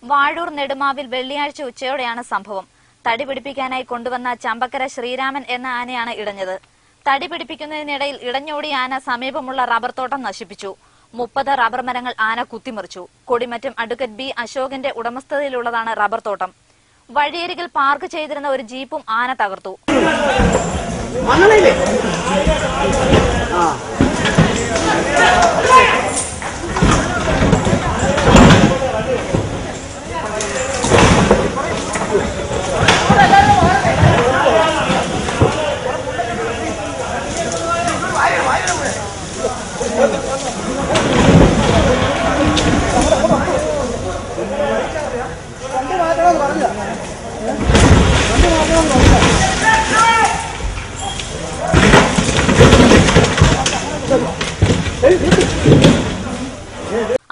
വാഴൂർ നെടുമാവിൽ വെള്ളിയാഴ്ച ഉച്ചയോടെയാണ് സംഭവം. തടി പിടിപ്പിക്കാനായി കൊണ്ടുവന്ന ചമ്പക്കര ശ്രീരാമൻ എന്ന ആനയാണ് ഇടഞ്ഞത്. തടി പിടിപ്പിക്കുന്നതിനിടയിൽ ഇടഞ്ഞോടിയ ആന സമീപമുള്ള റബ്ബർ തോട്ടം നശിപ്പിച്ചു. 30 റബ്ബർ മരങ്ങൾ ആന കുത്തിമറിച്ചു. കൊടിമറ്റം അഡ്വക്കേറ്റ് ബി അശോകന്റെ ഉടമസ്ഥതയിലുള്ളതാണ് റബ്ബർ തോട്ടം. വഴിയരികിൽ പാർക്ക് ചെയ്തിരുന്ന ഒരു ജീപ്പും ആന തകർത്തു.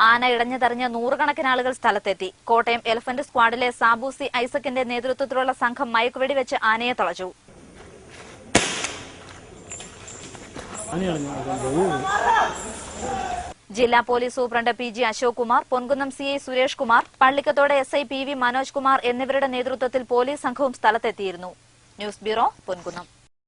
ആന ഇടഞ്ഞുതെറിഞ്ഞ് നൂറുകണക്കിന് ആളുകൾ സ്ഥലത്തെത്തി. കോട്ടയം എലഫന്റ് സ്ക്വാഡിലെ സാബൂസി ഐസക്കിന്റെ നേതൃത്വത്തിലുള്ള സംഘം മയക്കുവെടി വെച്ച് ആനയെ തളച്ചു. ജില്ലാ police superintendent P G. Ashok Kumar, Ponkunnam C I. Suresh Kumar, Pallikkathodu S I. P V. Manoj Kumar എന്നിവരുടെ നേതൃത്വത്തിൽ പോലീസ് സംഘവും സ്ഥലത്തെത്തിയിരുന്നു. News bureau, Ponkunnam.